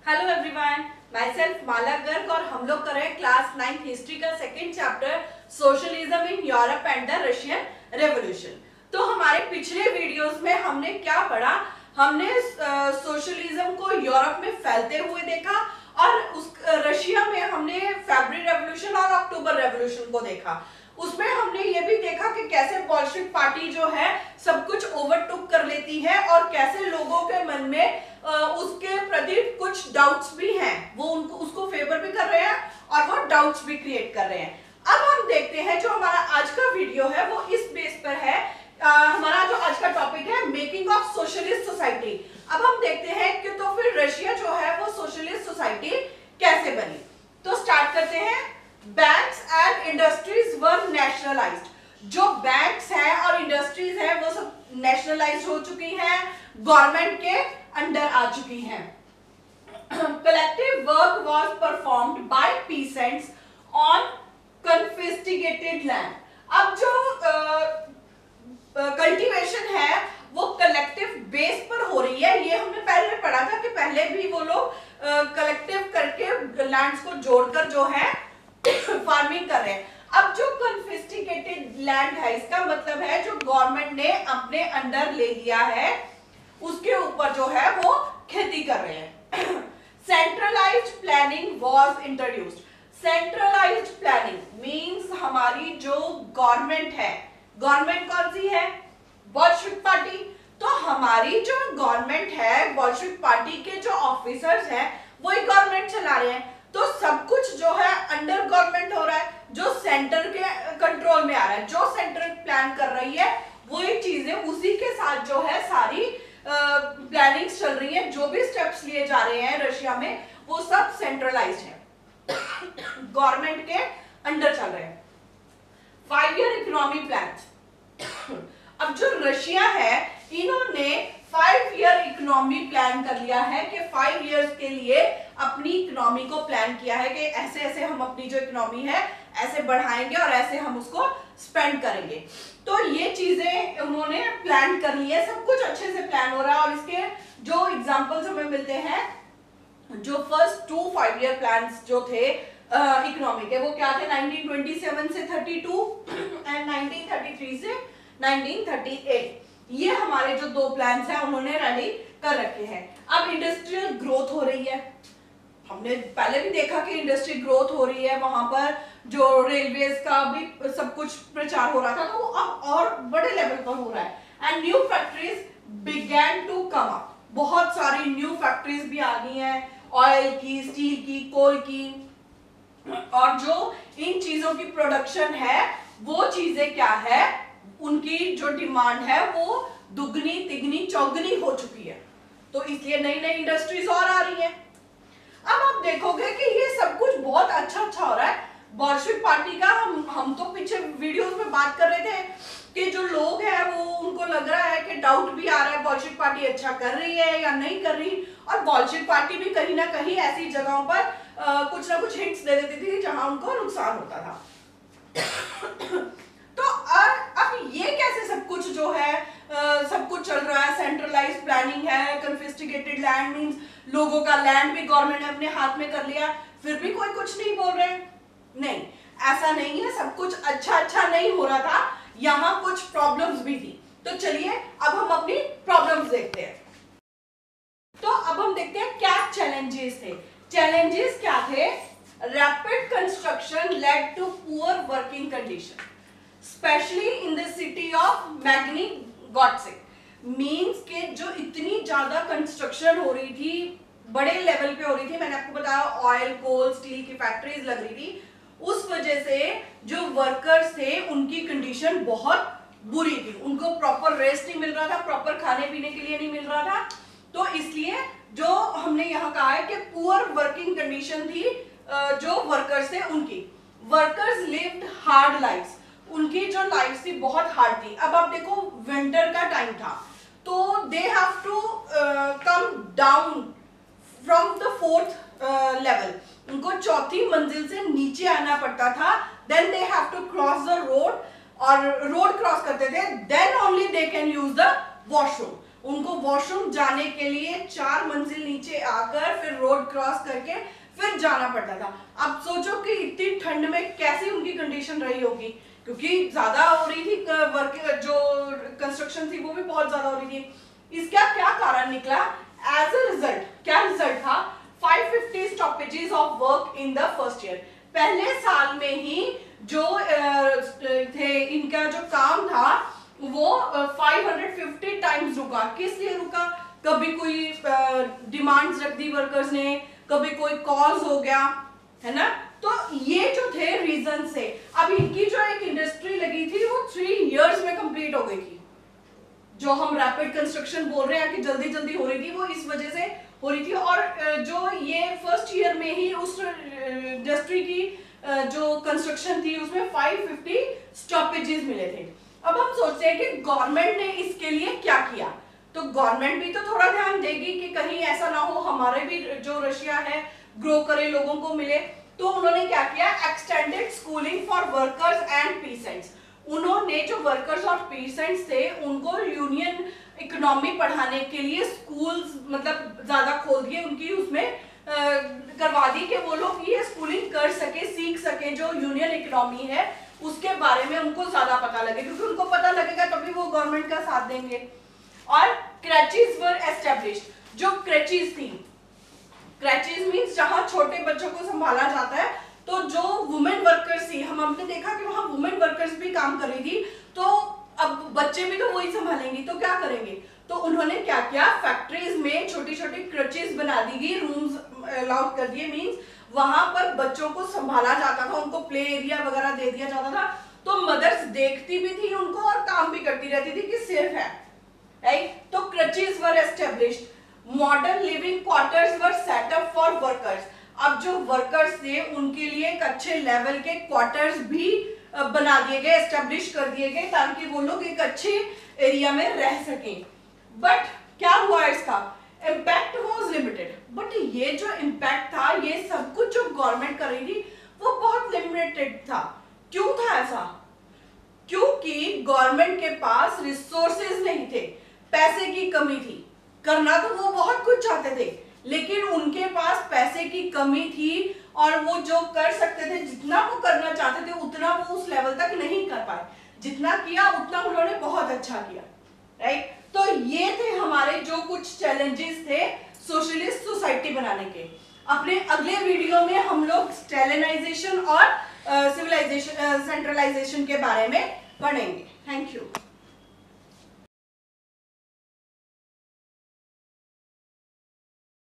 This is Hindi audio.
हेलो एवरीवन, माई सेल्फ माला गर्ग और हम लोग कर रहे हैं क्लास 9 हिस्ट्री का second chapter socialism in Europe and the Russian revolution. तो हमारे पिछले वीडियोस में हमने क्या पढ़ा? हमने सोशलिज्म को यूरोप में फैलते हुए देखा और उस रशिया में हमने फरवरी रेवोल्यूशन और अक्टूबर रेवोल्यूशन को देखा। उसमें हमने ये भी देखा कि कैसे बोल्शेविक पार्टी जो है सब कुछ ओवरटुक कर लेती है और कैसे लोगों के मन में उसके प्रति कुछ डाउट्स भी हैं, वो उनको उसको फेवर भी कर रहे हैं और वो डाउट्स भी क्रिएट कर रहे हैं। अब हम देखते हैं जो हमारा आज का वीडियो है वो इस बेस पर है। हमारा जो आज का टॉपिक है मेकिंग ऑफ सोशलिस्ट सोसाइटी। अब हम देखते हैं कि तो फिर रशिया जो है वो सोशलिस्ट सोसाइटी कैसे बनी। तो स्टार्ट करते हैं। Banks and industries were nationalised. जो बैंक्स हैं और इंडस्ट्रीज हैं वो सब नेशनलाइज हो चुकी हैं, गवर्नमेंट के अंडर आ चुकी हैं। Collective work was performed by peasants on confiscated land. अब जो कल्टीवेशन है वो कलेक्टिव बेस पर हो रही है। ये हमने पहले पढ़ा था कि पहले भी वो लोग कलेक्टिव करके लैंड्स को जोड़कर जो है फार्मिंग कर रहे हैं। अब जो कन्फिस्टिकेटेड लैंड है इसका मतलब है जो गवर्नमेंट ने अपने अंडर ले लिया है उसके ऊपर जो है वो खेती कर रहे हैं। Centralised planning was introduced. Centralised planning means हमारी जो गवर्नमेंट है, गवर्नमेंट कौन सी है? Bolshevik party. तो हमारी जो गवर्नमेंट है, बोल्शेविक पार्टी के जो ऑफिसर्स हैं वही गवर्नमेंट चला रहे हैं। तो सब कुछ जो है अंडर गवर्नमेंट हो रहा है, जो सेंटर के कंट्रोल में आ रहा है। जो सेंटर प्लान कर रही है वही चीजें उसी के साथ जो है सारी प्लानिंग्स चल रही है। जो भी स्टेप्स लिए जा रहे हैं रशिया में वो सब सेंट्रलाइज्ड है, गवर्नमेंट के अंडर चल रहे हैं। 5 ईयर इकोनॉमी प्लान। अब जो रशिया है इन्होंने 5 ईयर इकोनॉमी प्लान कर लिया है कि 5 इयर्स के लिए अपनी इकोनॉमी को प्लान किया है कि ऐसे ऐसे हम अपनी जो इकोनॉमी है ऐसे बढ़ाएंगे और ऐसे हम उसको स्पेंड करेंगे। तो ये चीजें उन्होंने प्लान कर ली है, सब कुछ अच्छे से प्लान हो रहा है। और इसके जो एग्जांपल्स हमें मिलते हैं, जो फर्स्ट 2 5 ईयर प्लान्स जो थे इकोनॉमी के वो क्या थे? 1927 से 32 एंड 1933 से 1938। ये हमारे जो 2 प्लान्स हैं उन्होंने रेडी कर रखे हैं। अब इंडस्ट्रियल ग्रोथ हो रही है, हमने पहले भी देखा कि इंडस्ट्री ग्रोथ हो रही है, वहां पर जो रेलवेज का भी सब कुछ प्रचार हो रहा था तो अब और बड़े लेवल पर हो रहा है। And new factories began to come up. बहुत सारी न्यू फैक्ट्रीज भी आ गई हैं, ऑयल की, स्टील की, कोल की। और जो इन चीजों की प्रोडक्शन है वो चीजें क्या है, उनकी जो डिमांड है वो दुगनी तिगनी चौगनी हो चुकी है। तो इसलिए नई नई इंडस्ट्रीज और आ रही है। अब आप देखोगे कि ये सब कुछ बहुत अच्छा हो रहा है। बोल्शेविक पार्टी का हम तो पीछे वीडियोस में बात कर रहे थे कि जो लोग हैं वो उनको लग रहा है कि डाउट भी आ रहा है बोल्शेविक पार्टी अच्छा कर रही है या नहीं कर रही। और बोल्शेविक पार्टी भी कहीं ना कहीं ऐसी जगहों पर कुछ ना कुछ हिंट्स दे देती थी जहां उनको नुकसान होता था। तो अब ये कैसे सब कुछ जो है सब कुछ चल रहा है, सेंट्रलाइज्ड प्लानिंग है, कन्फिस्टिकेटेड लैंड मींस लोगों का लैंड भी गवर्नमेंट ने अपने हाथ में कर लिया, फिर भी कोई कुछ नहीं बोल रहे? नहीं, ऐसा नहीं है। सब कुछ अच्छा नहीं हो रहा था, यहाँ कुछ प्रॉब्लम्स भी थी। तो चलिए अब हम अपनी प्रॉब्लम्स देखते हैं। तो अब हम देखते हैं क्या चैलेंजेस थे। चैलेंजेस क्या थे? Rapid construction led to poor working condition specially in the city of Magnitogorsk. Means के जो इतनी ज्यादा कंस्ट्रक्शन हो रही थी, बड़े लेवल पे हो रही थी, मैंने आपको बताया ऑयल कोल स्टील की फैक्ट्रीज लग रही थी, उस वजह से जो वर्कर्स थे उनकी कंडीशन बहुत बुरी थी। उनको प्रॉपर रेस्ट नहीं मिल रहा था, प्रॉपर खाने पीने के लिए नहीं मिल रहा था। तो इसलिए जो हमने यहाँ कहा है कि पुअर वर्किंग कंडीशन थी जो वर्कर्स थे उनकी। Workers lived hard lifes. उनकी जो लाइफ थी बहुत हार्ड थी। अब आप देखो विंटर का टाइम था तो they have to come down from the 4th level. उनको 4थी मंजिल से नीचे आना पड़ता था। Then they have to cross the road, और रोड क्रॉस करते थे then only they can use the washroom. उनको वॉशरूम जाने के लिए 4 मंजिल नीचे आकर फिर रोड क्रॉस करके फिर जाना पड़ता था। अब सोचो कि इतनी ठंड में कैसी उनकी कंडीशन रही होगी, क्योंकि ज्यादा हो रही थी वर्क, जो कंस्ट्रक्शन थी वो भी बहुत ज्यादा हो रही थी। इसका क्या कारण निकला? एज अ रिजल्ट क्या रिजल्ट था? 550 stoppages of work in the first year. पहले साल में ही जो थे इनका जो काम था वो 550 टाइम्स रुका। किस लिए रुका? कभी कोई डिमांड्स रख दी वर्कर्स ने, कभी कोई कॉज हो गया, है ना। तो ये जो थे रीजन से, अब इनकी जो एक इंडस्ट्री लगी थी वो 3 इयर्स में कंप्लीट हो गई थी। जो हम रैपिड कंस्ट्रक्शन बोल रहे हैं कि जल्दी जल्दी हो रही थी, वो इस वजह से हो रही थी। और जो ये फर्स्ट ईयर में ही उस इंडस्ट्री की जो कंस्ट्रक्शन थी उसमें 550 स्टॉपेजेस मिले थे। अब हम सोचते हैं कि गवर्नमेंट ने इसके लिए क्या किया, तो गवर्नमेंट भी तो थोड़ा ध्यान देगी कि कहीं ऐसा ना हो हमारे भी जो रशिया है ग्रो करे, लोगों को मिले। तो उन्होंने क्या किया? Extended schooling for workers and peasants. उन्होंने जो वर्कर्स और पीसेंट्स थे उनको यूनियन इकोनॉमी पढ़ाने के लिए स्कूल्स मतलब ज्यादा खोल दिए, उनकी उसमें करवा दी कि वो लोग ये स्कूलिंग कर सके, सीख सके, जो यूनियन इकोनॉमी है उसके बारे में उनको ज्यादा पता लगे, क्योंकि उनको पता लगेगा तभी वो गवर्नमेंट का साथ देंगे। और क्रैचेस वर एस्टेब्लिश्ड। जो क्रैचेस थी, क्रैचेस मींस जहां छोटे बच्चों को संभाला जाता है, तो जो वुमेन वर्कर्स थी, हमने देखा कि वहां वुमेन वर्कर्स भी काम कर रही थी, तो अब बच्चे भी तो वही संभालेंगी, तो क्या करेंगे? तो उन्होंने क्या किया? फैक्ट्रीज में छोटी छोटी क्रचेस बना दी गई, रूम्स अलाउड कर दिए, मींस वहां पर बच्चों को संभाला जाता था, उनको प्ले एरिया वगैरह दे दिया जाता था। तो मदर्स देखती भी थी उनको और काम भी करती रहती थी कि सेफ है, राइट। तो crutches were established. Modern living quarters were set up for workers. अब जो वर्कर्स थे उनके लिए एक अच्छे लेवल के क्वार्टर्स भी बना दिए गए, एस्टेब्लिश कर दिए गए, ताकि वो लोग एक अच्छे एरिया में रह सकें। बट क्या हुआ? इसका इम्पैक्ट वाज लिमिटेड। बट ये जो इम्पैक्ट था, ये सब कुछ जो गवर्नमेंट कर रही थी वो बहुत लिमिटेड था। क्यों था ऐसा? क्योंकि गवर्नमेंट के पास रिसोर्सेज नहीं थे, पैसे की कमी थी। करना तो वो बहुत कुछ चाहते थे, लेकिन उनके पास पैसे की कमी थी, और वो जो कर सकते थे, जितना वो करना चाहते थे उतना वो उस लेवल तक नहीं कर पाए। जितना किया उतना उन्होंने बहुत अच्छा किया, राइट। तो ये थे हमारे जो कुछ चैलेंजेस थे सोशलिस्ट सोसाइटी बनाने के। अपने अगले वीडियो में हम लोग स्टैलिनाइजेशन और सिविलाइजेशन सेंट्रलाइजेशन के बारे में पढ़ेंगे। Thank you.